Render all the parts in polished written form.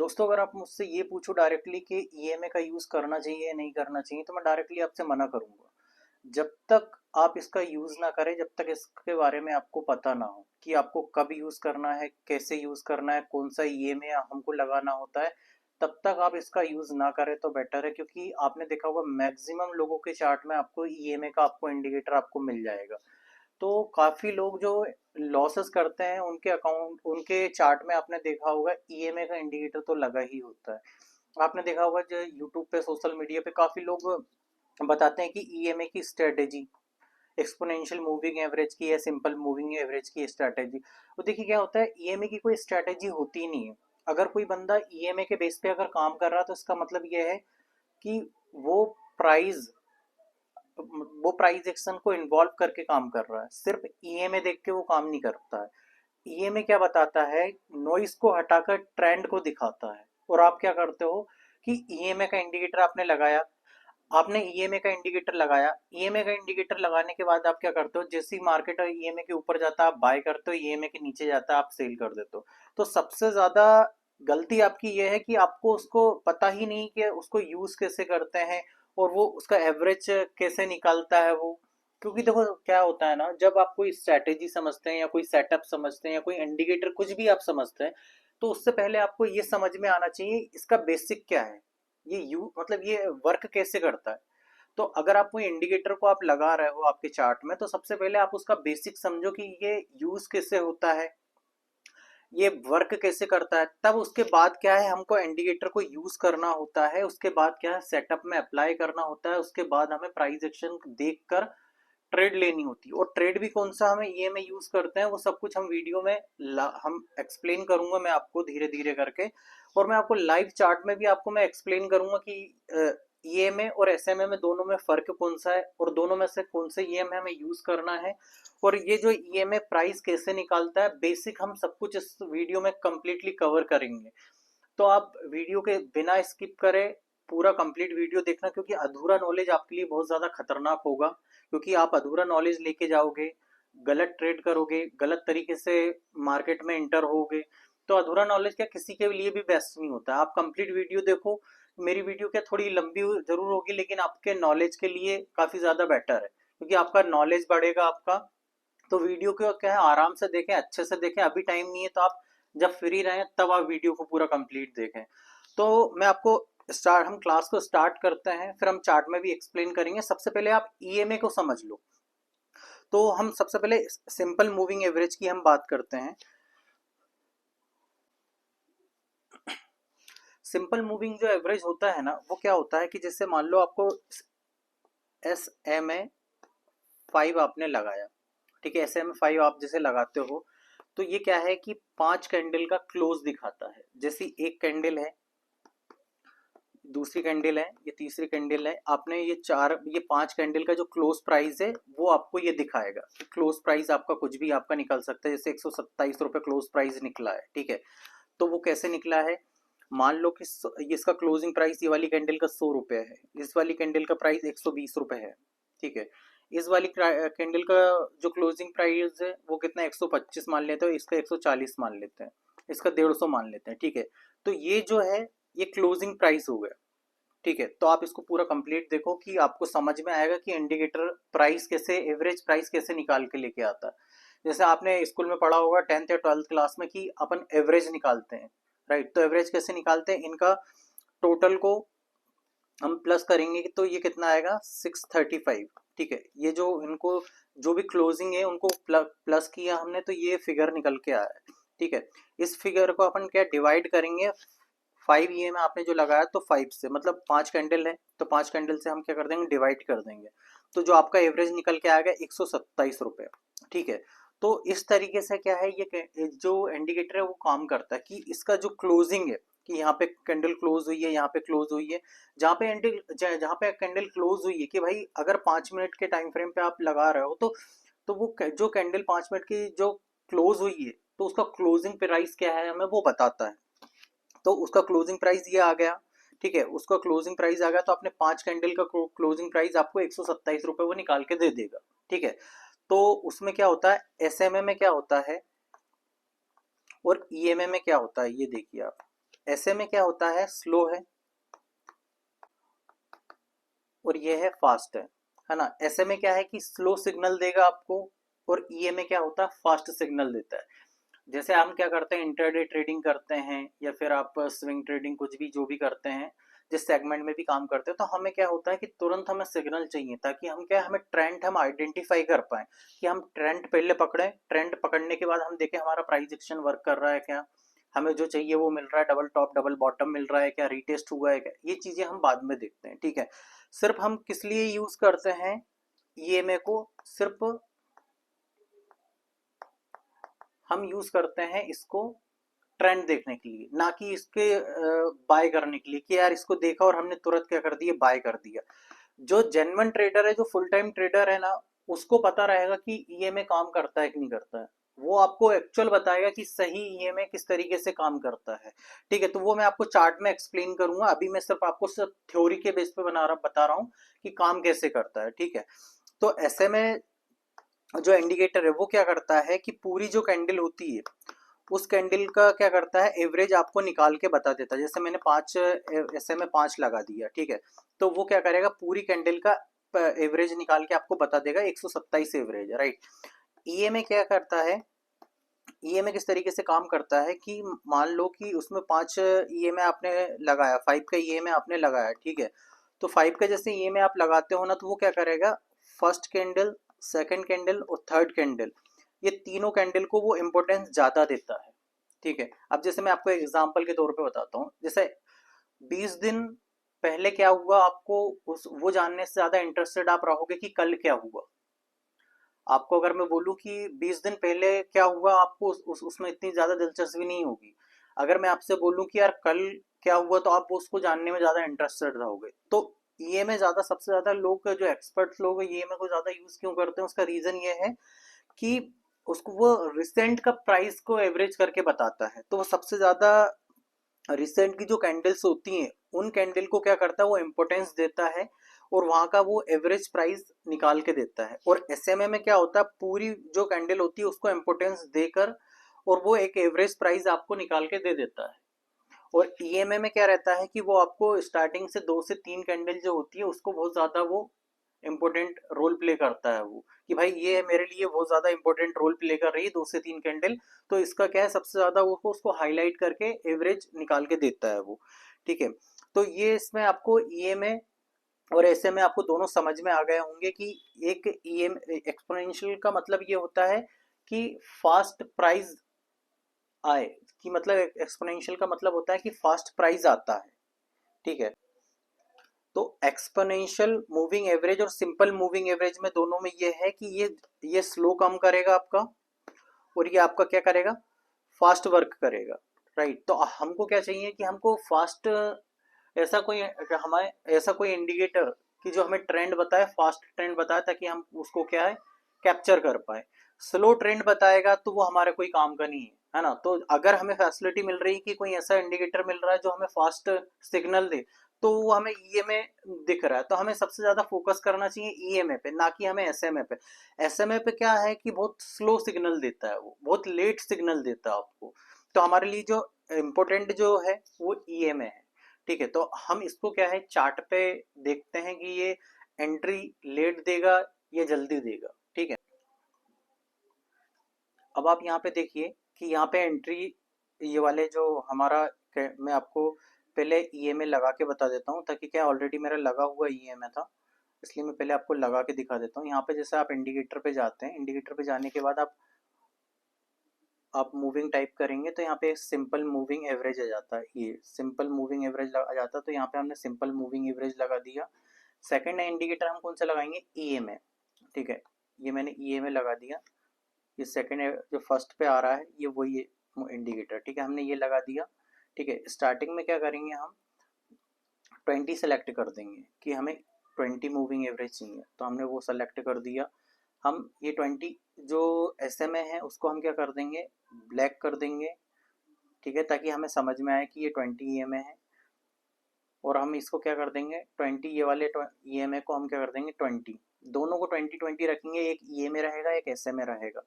दोस्तों, अगर आप मुझसे ये पूछो डायरेक्टली कि ईएमआई का यूज़ करना चाहिए या नहीं करना चाहिए, तो मैं डायरेक्टली आपसे मना करूँगा। जब तक आप इसका यूज़ ना करें, जब तक इसके बारे में आपको पता ना हो कि आपको कब यूज़ करना है, कैसे यूज़ करना है, कौन-सा ईएमआई हमको लगाना होता है, तब तक आप इसका यूज़ ना करें तो बेटर है। क्योंकि आपने देखा होगा मैक्सिमम लोगों के चार्ट में आपको ईएमआई का आपको इंडिकेटर आपको मिल जाएगा। तो काफ़ी लोग जो लॉसेस करते हैं उनके अकाउंट उनके चार्ट में आपने देखा होगा ईएमआई का इंडिकेटर तो लगा ही होता है। आपने देखा होगा जो यूट्यूब पे सोशल मीडिया पे काफ़ी लोग बताते हैं कि ईएमआई की स्ट्रेटेजी एक्सपोनेंशियल मूविंग एवरेज की या सिंपल मूविंग एवरेज की स्ट्रैटेजी। तो देखिए क्या होता है, ईएमआई की कोई स्ट्रैटेजी होती ही नहीं है। अगर कोई बंदा ईएमआई के बेस पे अगर काम कर रहा है तो इसका मतलब ये है कि वो प्राइस वो प्राइस एक्शन को इन्वॉल्व करके काम कर रहा है, सिर्फ ईएमआई देख के वो काम नहीं करता है। ईएमआई क्या बताता है, नॉइस को हटाकर ट्रेंड को दिखाता है। और आप क्या करते हो कि ईएमआई का इंडिकेटर आपने ईएमआई का इंडिकेटर लगाया, ईएमआई का इंडिकेटर लगाने के बाद आप क्या करते हो, जैसी मार्केट ईएमआई के ऊपर जाता है आप बाय करते हो, ईएमआई के नीचे जाता है आप सेल कर देते हो। तो सबसे ज्यादा गलती आपकी ये है कि आपको उसको पता ही नहीं कि उसको यूज कैसे करते हैं और वो उसका एवरेज कैसे निकालता है वो। क्योंकि देखो क्या होता है ना, जब आप कोई स्ट्रैटेजी समझते हैं या कोई सेटअप समझते हैं या कोई इंडिकेटर कुछ भी आप समझते हैं, तो उससे पहले आपको ये समझ में आना चाहिए इसका बेसिक क्या है, ये यू मतलब ये वर्क कैसे करता है। तो अगर आप कोई इंडिकेटर को आप लगा रहे हो आपके चार्ट में, तो सबसे पहले आप उसका बेसिक समझो कि ये यूज कैसे होता है, ये वर्क कैसे करता है। तब उसके बाद क्या है, हमको इंडिकेटर को यूज करना होता है, उसके बाद क्या है सेटअप में अप्लाई करना होता है, उसके बाद हमें प्राइस एक्शन देख कर ट्रेड लेनी होती है। और ट्रेड भी कौन सा हमें ये में यूज करते हैं वो सब कुछ हम वीडियो में हम एक्सप्लेन करूंगा मैं आपको धीरे धीरे करके। और मैं आपको लाइव चार्ट में भी आपको मैं एक्सप्लेन करूंगा कि ईएमए और एसएमए में दोनों में फर्क कौन सा है और दोनों में से कौन से ईएमए हमें यूज करना है। और ये जो ईएमए प्राइस कैसे निकालता है, बेसिक हम सब कुछ इस वीडियो में कंप्लीटली कवर करेंगे। तो आप वीडियो के बिना स्किप करें पूरा कंप्लीट वीडियो देखना, क्योंकि अधूरा नॉलेज आपके लिए बहुत ज्यादा खतरनाक होगा। क्योंकि आप अधूरा नॉलेज लेके जाओगे, गलत ट्रेड करोगे, गलत तरीके से मार्केट में इंटर होगे, तो अधूरा नॉलेज क्या किसी के लिए भी बेस्ट नहीं होता। आप कंप्लीट वीडियो देखो। मेरी वीडियो क्या थोड़ी लंबी जरूर होगी, लेकिन आपके नॉलेज के लिए काफी ज्यादा बेटर है, क्योंकि आपका नॉलेज बढ़ेगा आपका। तो वीडियो को क्या है आराम से देखें, अच्छे से देखें। अभी टाइम नहीं है तो आप जब फ्री रहें तब आप वीडियो को पूरा कंप्लीट देखें। तो मैं आपको स्टार्ट हम क्लास को स्टार्ट करते हैं, फिर हम चार्ट में भी एक्सप्लेन करेंगे। सबसे पहले आप ईएमए को समझ लो। तो हम सबसे पहले सिंपल मूविंग एवरेज की हम बात करते हैं। सिंपल मूविंग जो एवरेज होता है ना, वो क्या होता है कि जैसे मान लो आपको SMA 5 आपने लगाया, ठीक है। SMA 5 आप जैसे लगाते हो तो ये क्या है कि 5 कैंडल का क्लोज दिखाता है। जैसी एक कैंडल है, दूसरी कैंडल है, ये तीसरी कैंडल है, आपने ये 5 कैंडल का जो क्लोज प्राइस है वो आपको ये दिखाएगा। क्लोज प्राइस आपका कुछ भी आपका निकल सकता है, जैसे 127 रुपए क्लोज प्राइस निकला है, ठीक है। तो वो कैसे निकला है, मान लो कि ये इसका क्लोजिंग प्राइस ये वाली कैंडल का 100 रुपए है, इस वाली कैंडल का प्राइस 120 रुपए है, ठीक है। इस वाली कैंडल का जो क्लोजिंग प्राइस है वो कितना 125 मान लेते हैं, इसका 140 मान लेते हैं, इसका 150 मान लेते हैं, ठीक है। तो ये जो है ये क्लोजिंग प्राइस हो गया, ठीक है। तो आप इसको पूरा कंप्लीट देखो कि आपको समझ में आएगा कि इंडिकेटर प्राइस कैसे, एवरेज प्राइस कैसे निकाल के लेके आता है। जैसे आपने स्कूल में पढ़ा होगा 10th या 12th क्लास में कि अपन एवरेज निकालते हैं, राइट। तो एवरेज कैसे निकालते हैं, इनका टोटल को हम प्लस करेंगे तो ये कितना आएगा 635, ठीक है। ये जो इनको जो भी क्लोजिंग है उनको प्लस किया हमने तो ये फिगर निकल के आया है, ठीक है। इस फिगर को अपन क्या डिवाइड करेंगे, 5 EM आपने जो लगाया तो 5 से, मतलब 5 कैंडल है तो 5 कैंडल से हम क्या कर देंगे डिवाइड कर देंगे। तो जो आपका एवरेज निकल के आएगा 127 रुपए, ठीक है। तो इस तरीके से क्या है ये जो इंडिकेटर है वो काम करता है कि इसका जो क्लोजिंग है कि यहाँ पे कैंडल क्लोज हुई है, यहाँ पे क्लोज हुई है, जहाँ पे कैंडल क्लोज हुई है कि भाई अगर 5 मिनट के टाइम फ्रेम पे आप लगा रहे हो तो वो जो कैंडल 5 मिनट की जो क्लोज हुई है तो उसका क्लोजिंग प्राइस क्या है हमें वो बताता है। तो उसका क्लोजिंग प्राइस ये आ गया, ठीक है। उसका क्लोजिंग प्राइस आ गया तो अपने 5 कैंडल का क्लोजिंग प्राइस आपको 127 रुपए वो निकाल के दे देगा, ठीक है। तो उसमें क्या होता है, एसएमए में क्या होता है और ईएमए में क्या होता है, ये देखिए आप। ऐसे में क्या होता है, स्लो है और ये है फास्ट है ना। ऐसे में क्या है कि स्लो सिग्नल देगा आपको, और ईएमए क्या होता है, फास्ट सिग्नल देता है। जैसे हम क्या करते हैं, इंटरडे ट्रेडिंग करते हैं या फिर आप स्विंग ट्रेडिंग कुछ भी जो भी करते हैं, जिस सेगमेंट में भी काम करते हैं, तो हमें क्या होता है कि तुरंत हमें सिग्नल चाहिए, ताकि हम क्या, हमें ट्रेंड हम आइडेंटिफाई कर पाए कि हम ट्रेंड पहले पकड़े, ट्रेंड पकड़ने के बाद हम देखें हमारा प्राइस एक्शन वर्क कर रहा है क्या, हमें जो चाहिए वो मिल रहा है, डबल टॉप डबल बॉटम मिल रहा है क्या, रीटेस्ट हुआ है क्या, ये चीजें हम बाद में देखते हैं। ठीक है, सिर्फ हम किस लिए यूज करते हैं ईएमए को, सिर्फ हम यूज करते हैं इसको ट्रेंड देखने के लिए, ना कि इसके बाय करने के लिए कि यार इसको देखा और हमने तुरंत क्या कर दिया, बाय कर दिया। जो जेन्युइन ट्रेडर है, जो फुल टाइम ट्रेडर है ना, उसको पता रहेगा कि ईएमए काम करता है कि नहीं करता है, वो आपको एक्चुअल बताएगा कि सही ईएमए किस तरीके से काम करता है। ठीक है, तो वो मैं आपको चार्ट में एक्सप्लेन करूंगा, अभी मैं सिर्फ आपको सिर्फ थ्योरी के बेस पे बता रहा हूँ कि काम कैसे करता है। ठीक है, तो ऐसे में जो इंडिकेटर है वो क्या करता है कि पूरी जो कैंडल होती है उस कैंडल का क्या करता है, एवरेज आपको निकाल के बता देता है। जैसे मैंने 5 ऐसे में 5 लगा दिया, ठीक है, तो वो क्या करेगा, पूरी कैंडल का एवरेज निकाल के आपको बता देगा 127 एवरेज है, राइट। ईएमए क्या करता है, ईएमए किस तरीके से काम करता है कि मान लो कि उसमें 5 ईएमए आपने लगाया, 5 का ईएमए आपने लगाया, ठीक है, तो 5 का जैसे ईएमए आप लगाते हो ना, तो वो क्या करेगा, फर्स्ट कैंडल, सेकंड कैंडल और थर्ड कैंडल, ये तीनों कैंडल को वो इंपॉर्टेंस ज्यादा देता है। ठीक है, अब जैसे मैं आपको एग्जांपल के तौर पे बताता हूँ, जैसे 20 दिन पहले क्या हुआ, आपको उस वो जानने से ज्यादा इंटरेस्टेड आप रहोगे कि कल क्या हुआ। आपको अगर मैं बोलूं कि 20 दिन पहले क्या हुआ, आपको उसमें इतनी ज्यादा दिलचस्पी नहीं होगी। अगर मैं आपसे बोलूं कि यार कल क्या हुआ, तो आप उसको जानने में ज्यादा इंटरेस्टेड रहोगे। तो ईएमए ज्यादा, सबसे ज्यादा लोग जो एक्सपर्ट लोग ईएमए को ज्यादा यूज क्यों करते हैं, उसका रीजन ये है कि उसको वो रिसेंट का प्राइस को एवरेज करके बताता है। तो वो सबसे ज्यादा रिसेंट की जो कैंडल्स होती हैं उन कैंडल को क्या करता है, वो इम्पोर्टेंस देता है और वहां का वो एवरेज प्राइस निकाल के देता है। और एसएमए में क्या होता है, पूरी जो कैंडल होती है उसको इम्पोर्टेंस देकर और वो एक एवरेज प्राइस आपको निकाल के दे देता है। और ईएमए में क्या रहता है कि वो आपको स्टार्टिंग से 2 से 3 कैंडल जो होती है उसको बहुत ज्यादा वो इम्पोर्टेंट रोल प्ले करता है, वो कि भाई ये मेरे लिए बहुत ज्यादा इंपॉर्टेंट रोल प्ले कर रही है 2 से 3 कैंडल, तो इसका क्या है, सबसे ज्यादा वो उसको हाईलाइट करके एवरेज निकाल के देता है वो। ठीक है, तो ये इसमें आपको ईएमए और ऐसे में आपको दोनों समझ में आ गए होंगे कि एक ईएम एक्सपोनेंशियल का मतलब ये होता है कि फास्ट प्राइस आए, कि मतलब एक्सपोनेंशियल का मतलब होता है कि फास्ट प्राइस आता है। ठीक है, तो एक्सपोनेंशियल मूविंग एवरेज और सिंपल मूविंग एवरेज में दोनों में ये है कि ये स्लो कम करेगा आपका, और ये आपका क्या करेगा, फास्ट वर्क करेगा, राइट। तो हमको क्या चाहिए कि हमको फास्ट, ऐसा कोई हमारे ऐसा कोई इंडिकेटर कि जो हमें ट्रेंड बताए, फास्ट ट्रेंड बताए, ताकि हम उसको क्या है, कैप्चर कर पाए। स्लो ट्रेंड बताएगा तो वो हमारे कोई काम का नहीं है ना। तो अगर हमें फैसिलिटी मिल रही है कि कोई ऐसा इंडिकेटर मिल रहा है जो हमें फास्ट सिग्नल दे, तो वो हमें ईएमए दिख रहा है, तो हमें सबसे ज्यादा फोकस करना चाहिए ईएमए पे, ना कि हमें एसएमए पे। एसएमए पे क्या है कि बहुत स्लो सिग्नल देता है, वो बहुत लेट सिग्नल देता है आपको। तो हमारे लिए जो इम्पोर्टेंट जो है वो ईएमए है। ठीक है, तो हम इसको क्या है, चार्ट पे देखते हैं कि ये एंट्री लेट देगा या जल्दी देगा। ठीक है, अब आप यहाँ पे देखिए कि यहाँ पे एंट्री, ये वाले जो हमारा, मैं आपको पहले ईएमए लगा के बता देता हूँ, ताकि क्या, ऑलरेडी मेरा लगा हुआ ईएमए था, इसलिए मैं पहले आपको लगा के दिखा देता हूँ। यहाँ पे जैसे आप इंडिकेटर पे जाते हैं, इंडिकेटर पे जाने के बाद आप मूविंग टाइप करेंगे तो यहाँ पे सिंपल मूविंग एवरेज आ जाता है, ये सिंपल मूविंग एवरेज आ जाता है। तो यहाँ पे हमने सिंपल मूविंग एवरेज लगा दिया। सेकंड इंडिकेटर हम कौन सा लगाएंगे, ईएमए। ठीक है, ये मैंने ईएमए लगा दिया। ये सेकंड जो फर्स्ट पे आ रहा है ये वही इंडिकेटर, ठीक है, हमने ये लगा दिया। ठीक है, स्टार्टिंग में क्या करेंगे, हम 20 सेलेक्ट कर देंगे कि हमें 20 मूविंग एवरेज चाहिए, तो हमने वो सेलेक्ट कर दिया। हम ये 20 जो एसएमए है उसको हम क्या कर देंगे, ब्लैक कर देंगे। ठीक है, ताकि हमें समझ में आए कि ये 20 ईएमए है। और हम इसको क्या कर देंगे, 20, ये वाले ईएमए को हम क्या कर देंगे 20, दोनों को 20 रखेंगे, एक ईएमए रहेगा एक एसएमए रहेगा,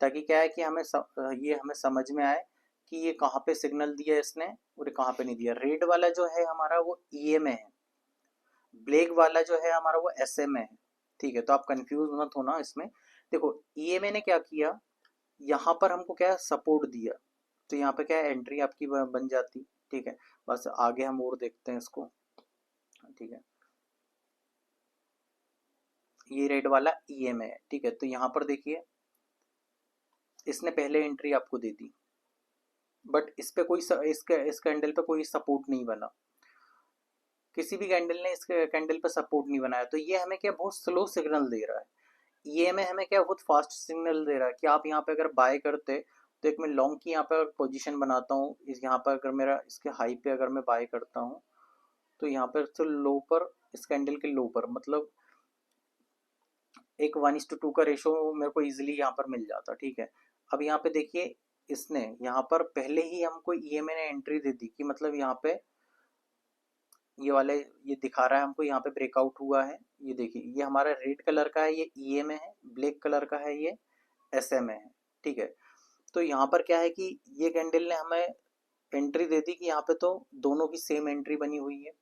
ताकि क्या है कि ये हमें समझ में आए कि ये कहाँ पे सिग्नल दिया इसने और कहाँ पे नहीं दिया। रेड वाला जो है हमारा वो ईएमए है, ब्लैक वाला जो है हमारा वो एसएमए है। ठीक है, तो आप कंफ्यूज मत होना इसमें। देखो ईएमए ने क्या किया, यहाँ पर हमको क्या सपोर्ट दिया, तो यहाँ पे क्या है एंट्री आपकी बन जाती। ठीक है, बस आगे हम और देखते हैं इसको। ठीक है, ये रेड वाला ईएमए है। ठीक है, तो यहाँ पर देखिए इसने पहले एंट्री आपको दे दी, बट इस पे कोई इस कैंडल पे कोई सपोर्ट नहीं बना, किसी भी कैंडल ने इस कैंडल पे सपोर्ट नहीं बनाया। तो ये हमें क्या बहुत स्लो सिग्नल दे रहा है, ये में हमें क्या बहुत फास्ट सिग्नल दे रहा है कि आप यहाँ पे अगर बाय करते तो एक मैं लॉन्ग की यहाँ पे पोजीशन बनाता हूँ, इस यहाँ पर अगर मेरा इसके हाई पे अगर मैं बाय करता हूँ तो यहाँ पर तो लो पर, इस कैंडल के लो पर मतलब एक 1:2 का रेशो मेरे को इजीली यहाँ पर मिल जाता। ठीक है, अब यहाँ पे देखिए इसने यहाँ पर पहले ही हमको ईएमए ने एंट्री दे दी कि मतलब यहाँ पे ये वाले ये दिखा रहा है हमको यहाँ पे ब्रेकआउट हुआ है। ये देखिए ये हमारा रेड कलर का है, ये ईएमए है, ब्लैक कलर का है ये एसएमए है। ठीक है, तो यहाँ पर क्या है कि ये कैंडल ने हमें एंट्री दे दी कि यहाँ पे तो दोनों की सेम एंट्री बनी हुई है।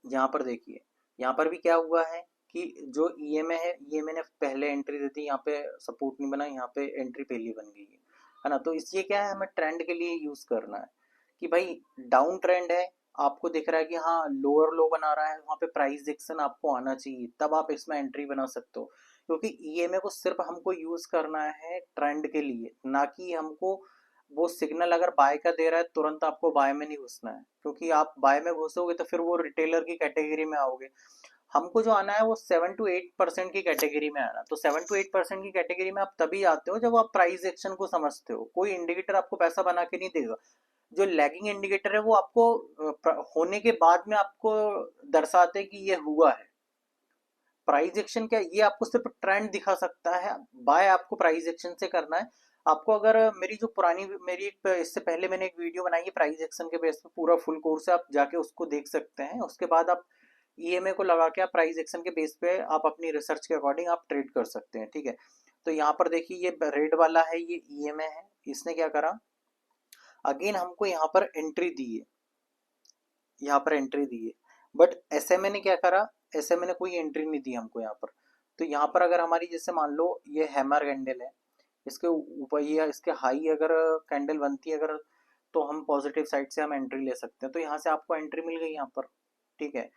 यहाँ पर देखिए यहाँ पर भी क्या हुआ है कि जो ईएमए है, ईएमए ने पहले एंट्री दे दी, यहाँ पे सपोर्ट नहीं बना, यहाँ पे एंट्री पहली बन गई है ना। तो इसलिए क्या है हमें ट्रेंड के लिए यूज करना है कि भाई डाउन ट्रेंड है, आपको दिख रहा है कि हाँ लोअर लो बना रहा है, वहां पे प्राइस एक्शन आपको आना चाहिए, तब आप इसमें एंट्री बना सकते हो। क्योंकि ईएमए को सिर्फ हमको यूज करना है ट्रेंड के लिए, ना कि हमको वो सिग्नल अगर बाय का दे रहा है तुरंत आपको बाय में नहीं घुसना है, क्योंकि आप बाय में घुसोगे तो फिर वो रिटेलर की कैटेगरी में आओगे। हमको जो आना है वो 7 to 8% की कैटेगरी में आना। तो 7 to 8% की कैटेगरी में आप तभी आते हो जब आप प्राइस एक्शन को समझते हो। कोई इंडिकेटर आपको पैसा बना के नहीं देगा, जो लैगिंग इंडिकेटर है वो आपको होने के बाद में आपको दर्शाते कि ये हुआ है। प्राइस एक्शन क्या, ये आपको सिर्फ ट्रेंड दिखा सकता है, बाय आपको प्राइस एक्शन से करना है। आपको अगर मेरी जो पुरानी मेरी एक इससे पहले मैंने एक वीडियो बनाई है प्राइस एक्शन के बेस पे, पूरा फुल कोर्स है, आप जाके उसको देख सकते हैं। उसके बाद आप ईएमए को लगा के आप प्राइस एक्शन के बेस पे आप अपनी रिसर्च के अकॉर्डिंग आप ट्रेड कर सकते हैं। ठीक है, तो यहाँ पर देखिए ये रेड वाला है, ये ईएमए है, इसने क्या करा अगेन हमको यहाँ पर एंट्री दी है, यहाँ पर एंट्री दी है, बट एसएमए ने क्या करा, एसएमए ने कोई एंट्री नहीं दी हमको यहाँ पर। तो यहाँ पर अगर हमारी जैसे मान लो ये हैमर कैंडल है, इसके ऊपर या इसके हाई अगर कैंडल बनती है अगर, तो हम पॉजिटिव साइड से हम एंट्री ले सकते हैं। तो यहाँ से आपको एंट्री मिल गई यहाँ पर। ठीक है,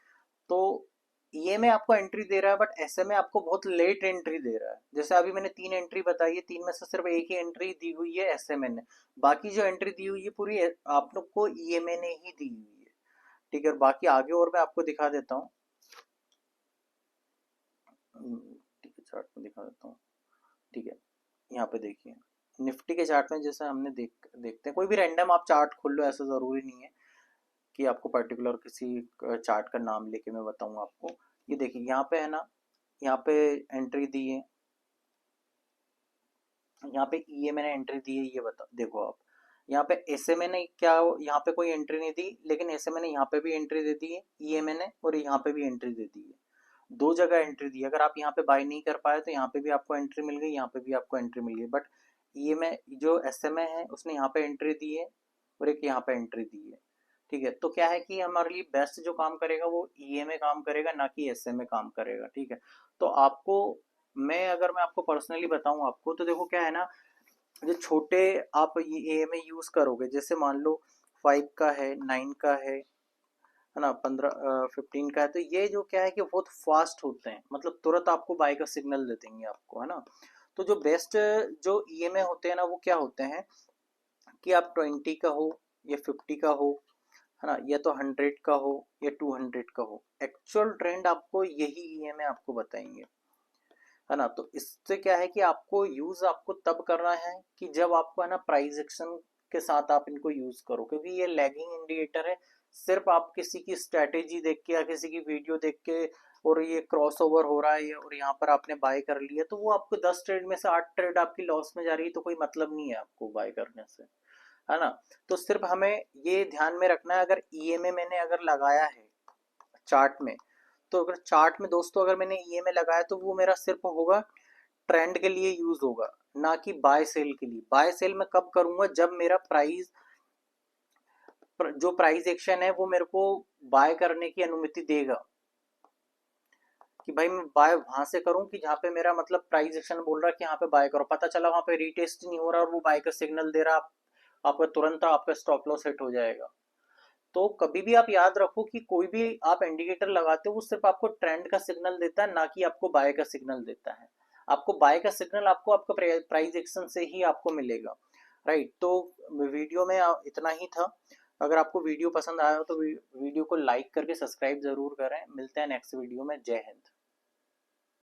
तो ईएमए आपको एंट्री दे रहा है बट एसएमए आपको बहुत लेट एंट्री दे रहा है। जैसे अभी मैंने 3 एंट्री बताई है, 3 में से सिर्फ एक ही एंट्री दी हुई है एसएमए ने, बाकी जो एंट्री दी हुई है पूरी आप लोग को ईएमए ने ही दी हुई है। ठीक है, और बाकी आगे और मैं आपको दिखा देता हूँ। ठीक है, चार्ट में दिखा देता हूँ। ठीक है, यहाँ पे देखिए निफ्टी के चार्ट में जैसे हमने देखते हैं, कोई भी रैंडम आप चार्ट खोल लो, ऐसा ज़रूरी नहीं है कि आपको पर्टिकुलर किसी चार्ट का नाम लेके मैं बताऊँ आपको। ये देखिए यहाँ पे है ना, यहाँ पे एंट्री दी है, यहाँ पे ईएमए ने एंट्री दी है, ये बता देखो आप। यहाँ पे एसएमए ने क्या, यहाँ पे कोई एंट्री नहीं दी, लेकिन एसएमए ने यहाँ पे भी एंट्री दे दी है ईएमए ने, और यहाँ पे भी एंट्री दे दी है। दो जगह एंट्री दी है। अगर आप यहाँ पे बाय नहीं कर पाए तो यहाँ पे भी आपको एंट्री मिल गई, यहाँ पे भी आपको एंट्री मिल गई। बट ईएमए जो एसएमए है उसने यहाँ पे एंट्री दी है और एक यहाँ पे एंट्री दी है। ठीक है, तो क्या है कि हमारे लिए बेस्ट जो काम करेगा वो ईएमए काम करेगा, ना कि एसएमए काम करेगा। ठीक है, तो आपको अगर मैं आपको पर्सनली बताऊं आपको, तो देखो क्या है ना, जो छोटे आप ये एएमए यूज करोगे, जैसे मान लो 5 का है, 9 का है ना, 15 15 का है, तो ये जो क्या है कि बहुत फास्ट होते हैं, मतलब तुरंत आपको बाय का सिग्नल दे देंगे आपको, है ना। तो जो बेस्ट जो ईएमए होते हैं ना वो क्या होते हैं कि आप 20 का हो या 50 का हो, है ना, या तो 100 का हो या 200 का हो, एक्चुअल ट्रेंड आपको यही ईएमए आपको बताएंगे, है ना। तो इससे क्या है कि आपको यूज आपको तब करना है कि जब आपको है ना प्राइस एक्शन के साथ आप इनको यूज करो, क्योंकि ये लैगिंग इंडिकेटर है। सिर्फ आप किसी की स्ट्रेटेजी देख के या किसी की वीडियो देख के और ये क्रॉस ओवर हो रहा है और यहाँ पर आपने बाय कर लिया, तो वो आपको 10 ट्रेड में से 8 ट्रेड आपकी लॉस में जा रही है, तो कोई मतलब नहीं है आपको बाय करने से, है ना। तो सिर्फ हमें ये ध्यान में रखना है, अगर ईएमए मैंने अगर लगाया है चार्ट में, तो अगर चार्ट में दोस्तों अगर मैंने ईएमए लगाया तो वो मेरा सिर्फ होगा ट्रेंड के लिए यूज होगा, ना कि बाय सेल के लिए। बाय सेल मैं कब करूंगा, जब मेरा प्राइस, जो प्राइस एक्शन है वो मेरे को बाय करने की अनुमति देगा, कि भाई मैं बाय वहां से करूं कि जहां पे मेरा मतलब प्राइस एक्शन बोल रहा है कि यहाँ पे बाय करो, पता चला वहां पे रीटेस्ट नहीं हो रहा और वो बाय का सिग्नल दे रहा, आपका तुरंत आपका स्टॉप लॉस हिट हो जाएगा। तो कभी भी आप याद रखो कि कोई भी आप इंडिकेटर लगाते हो वो सिर्फ आपको ट्रेंड का सिग्नल देता है, ना कि आपको बाय का सिग्नल देता है। आपको बाय का सिग्नल आपको आपका प्राइस एक्शन से ही आपको मिलेगा, राइट। तो वीडियो में इतना ही था। अगर आपको वीडियो पसंद आया हो तो वीडियो को लाइक करके सब्सक्राइब जरूर करें। मिलते हैं नेक्स्ट वीडियो में। जय हिंद।